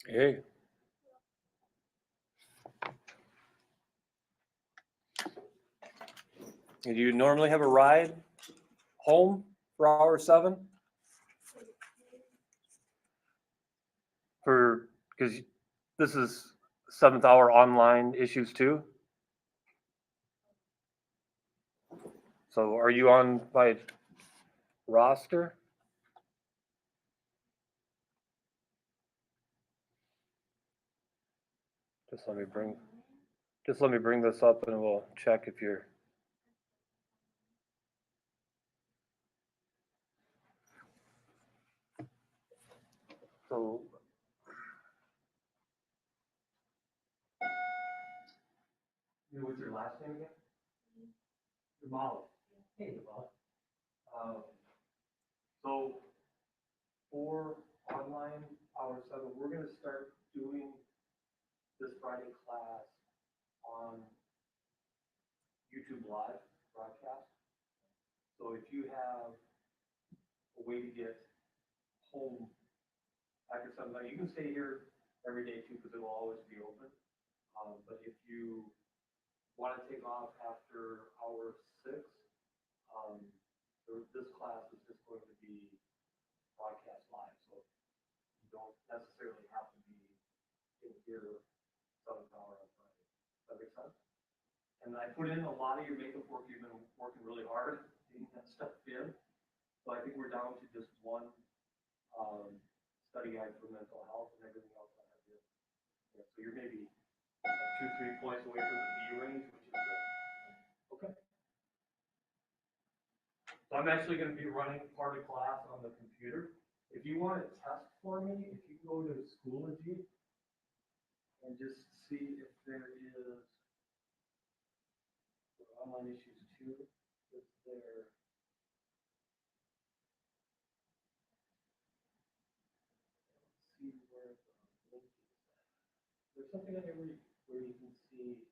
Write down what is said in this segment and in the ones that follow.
Hey, do you normally have a ride home for hour seven? For because this is seventh hour online issues too. So are you on my roster? Just let me bring just let me bring this up and we'll check if you're so what's your last name again? Molly. Hey, Molly. Um, so for online hour seven, we're gonna start doing this Friday class on YouTube Live broadcast. So if you have a way to get home after sunset, you can stay here every day too because it will always be open. But if you want to take off after hour six, um, this class is just going to be broadcast live. So you don't necessarily have to be in here 7 hour on Friday. Does that make sense? And I put in a lot of your makeup work. You've been working really hard getting that stuff in. So I think we're down to just one um, study guide for mental health and everything else I have here. Yeah, so you're maybe 2, 3 points away from the B range, which is good. Okay. So I'm actually going to be running part of class on the computer. If you want to test for me, if you go to Schoology and just see if there is online issues too, if there, see where the link is. There's something on here where you can see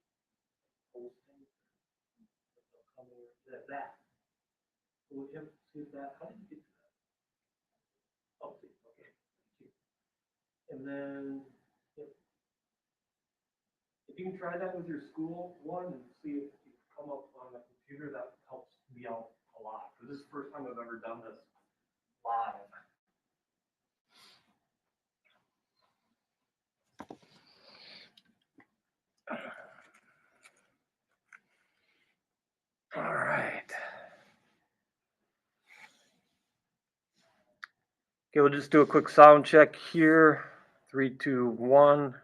posting coming that. Well, you see that. How did you get to that? Oh, see, okay. Thank you. And then if you can try that with your school one and see if you come up on the computer, that helps me out a lot. Because this is the first time I've ever done this live. All right. Okay, we'll just do a quick sound check here. 3, 2, 1.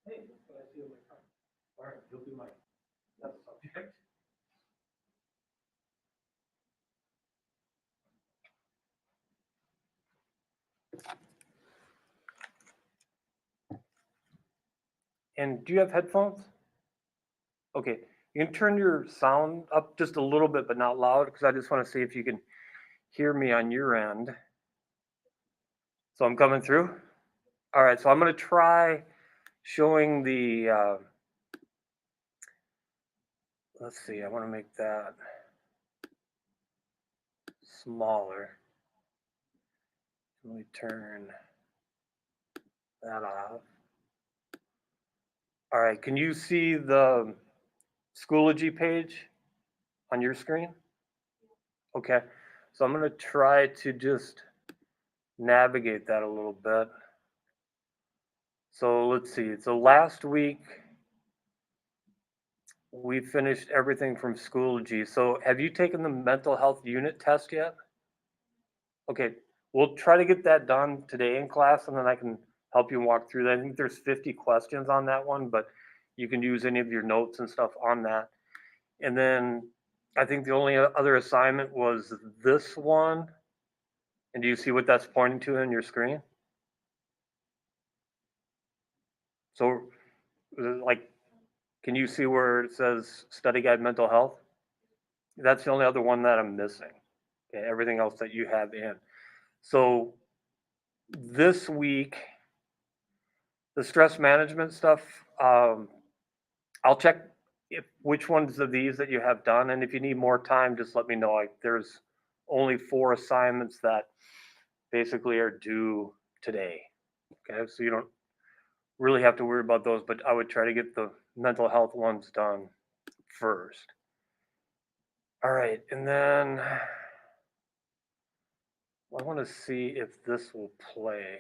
Hey, that's what I see on my phone. All right, you'll do my test subject. And do you have headphones? Okay, you can turn your sound up just a little bit, but not loud, because I just want to see if you can hear me on your end. So I'm coming through. All right, so I'm going to try showing the, let's see, I want to make that smaller. Let me turn that off. All right, can you see the Schoology page on your screen? Okay, so I'm going to try to just navigate that a little bit. So let's see, so last week we finished everything from Schoology. So have you taken the mental health unit test yet? Okay, we'll try to get that done today in class, and then I can help you walk through that. I think there's 50 questions on that one, but you can use any of your notes and stuff on that. And then I think the only other assignment was this one. And do you see what that's pointing to in your screen? So, like, can you see where it says study guide mental health? That's the only other one that I'm missing. Okay, everything else that you have in. So this week, the stress management stuff, I'll check which ones of these that you have done, and if you need more time, just let me know. Like, there's only 4 assignments that basically are due today. Okay, so you don't really have to worry about those, but I would try to get the mental health ones done first. All right, and then I want to see if this will play.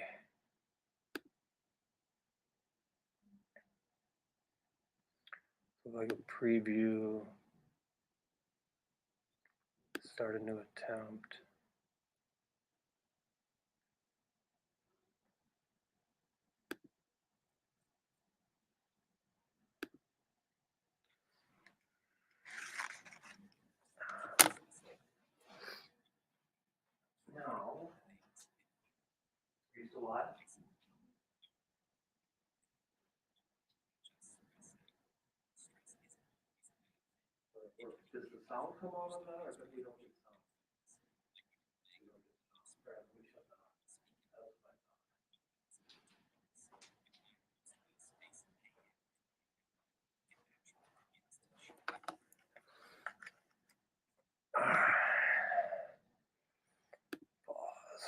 If I can preview, start a new attempt. Now, are you still live? Does the sound come on that, or does you don't get sound? You don't get sound. All right, let me shut that off. That was my pause.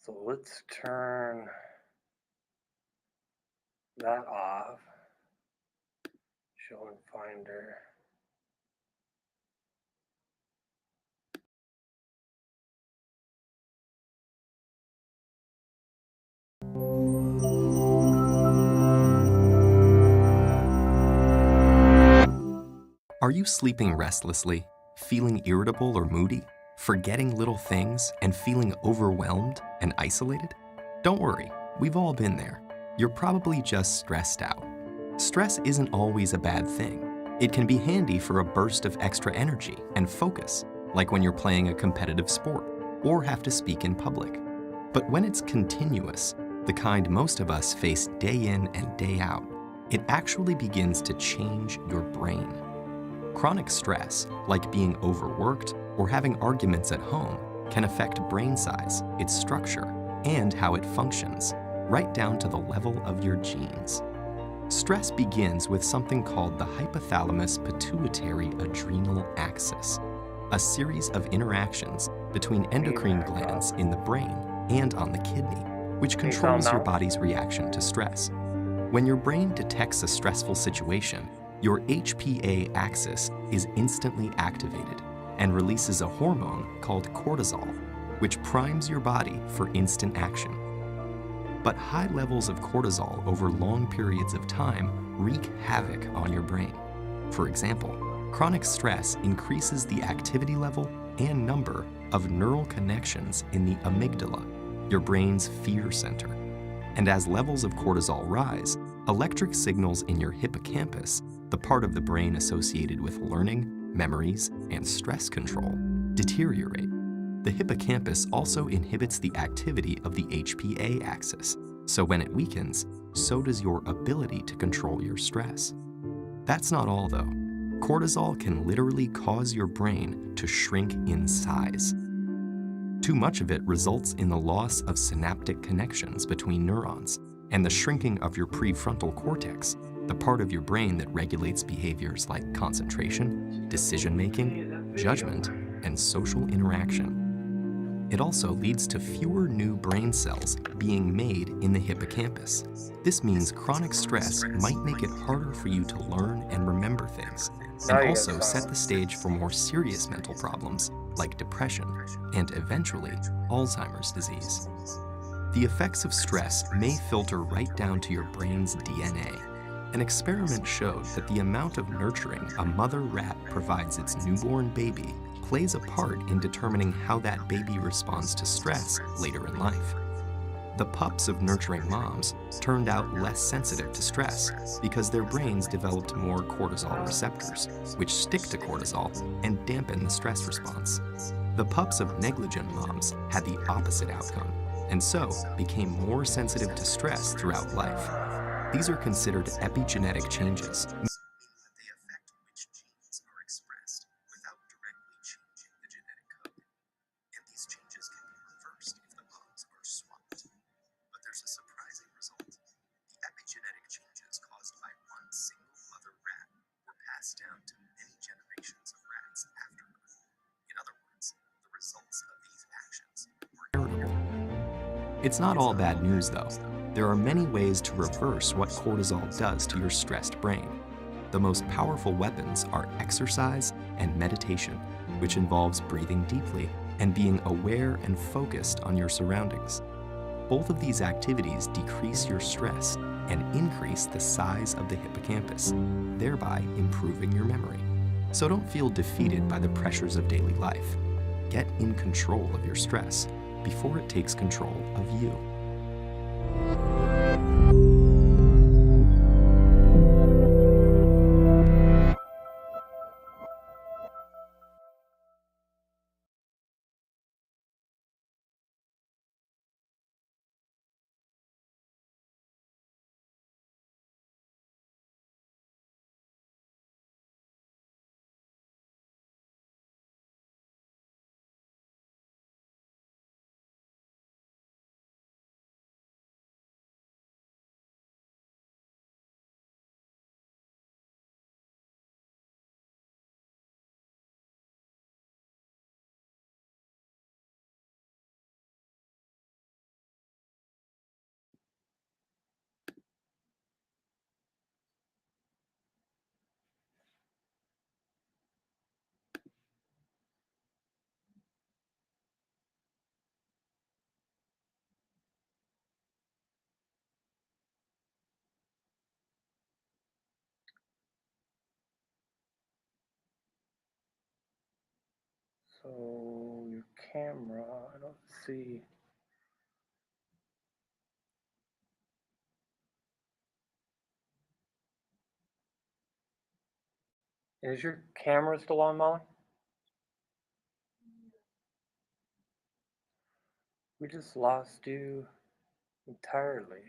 So let's turn that off. Show and Finder. Are you sleeping restlessly, feeling irritable or moody, forgetting little things, and feeling overwhelmed and isolated? Don't worry, we've all been there. You're probably just stressed out. Stress isn't always a bad thing. It can be handy for a burst of extra energy and focus, like when you're playing a competitive sport or have to speak in public. But when it's continuous, the kind most of us face day in and day out, it actually begins to change your brain. Chronic stress, like being overworked or having arguments at home, can affect brain size, its structure, and how it functions, right down to the level of your genes. Stress begins with something called the hypothalamus-pituitary-adrenal axis, a series of interactions between endocrine glands in the brain and on the kidney. which Can you sound controls your now? body's reaction to stress. When your brain detects a stressful situation, your HPA axis is instantly activated and releases a hormone called cortisol, which primes your body for instant action. But high levels of cortisol over long periods of time wreak havoc on your brain. For example, chronic stress increases the activity level and number of neural connections in the amygdala, your brain's fear center. And as levels of cortisol rise, electric signals in your hippocampus, the part of the brain associated with learning, memories, and stress control, deteriorate. The hippocampus also inhibits the activity of the HPA axis, so when it weakens, so does your ability to control your stress. That's not all, though. Cortisol can literally cause your brain to shrink in size. Too much of it results in the loss of synaptic connections between neurons and the shrinking of your prefrontal cortex, the part of your brain that regulates behaviors like concentration, decision-making, judgment, and social interaction. It also leads to fewer new brain cells being made in the hippocampus. This means chronic stress might make it harder for you to learn and remember things, Now and you also get set silent. the stage for more serious mental problems like depression and eventually Alzheimer's disease. The effects of stress may filter right down to your brain's DNA. An experiment showed that the amount of nurturing a mother rat provides its newborn baby plays a part in determining how that baby responds to stress later in life. The pups of nurturing moms turned out less sensitive to stress because their brains developed more cortisol receptors, which stick to cortisol and dampen the stress response. The pups of negligent moms had the opposite outcome, and so became more sensitive to stress throughout life. These are considered epigenetic changes, meaning that they affect which genes are expressed without directly changing the genetic code. And these changes can be reversed if the moms are swapped. But there's a surprising result. The epigenetic changes caused by one single mother rat were passed down to many generations of rats after her. In other words, the results of these actions were heritable. It's not all bad news, though. There are many ways to reverse what cortisol does to your stressed brain. The most powerful weapons are exercise and meditation, which involves breathing deeply and being aware and focused on your surroundings. Both of these activities decrease your stress and increase the size of the hippocampus, thereby improving your memory. So don't feel defeated by the pressures of daily life. Get in control of your stress before it takes control of you. So your camera, I don't see. Is your camera still on, Molly? We just lost you entirely.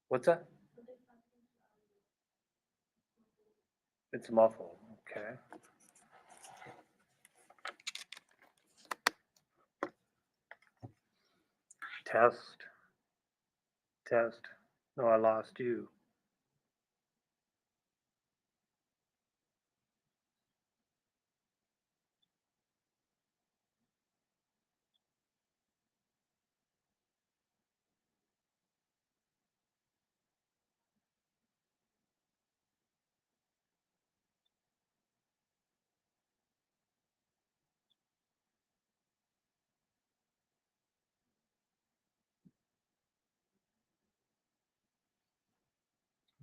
What's that? It's muffled. Okay. Test. Test. No, I lost you.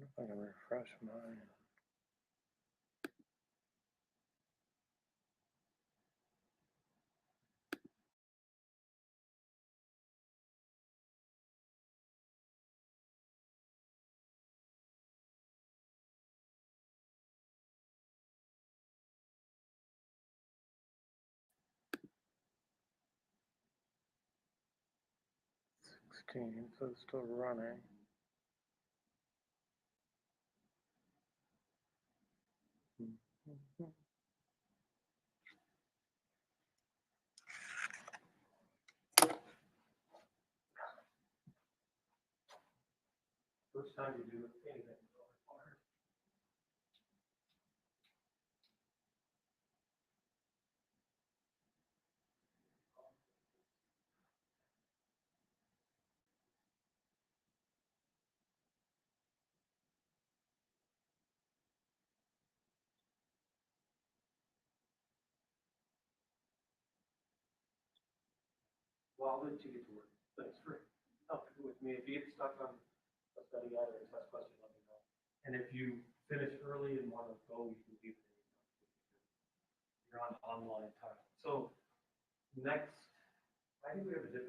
If I can refresh mine. So it's still running. First time you do anything. So hard. Well, I'll let you get to work. Thanks for helping with me. If you get stuck on a study guide or a test question, let me know. And if you finish early and want to go, you can leave it. You're on online time. So next, I think we have a different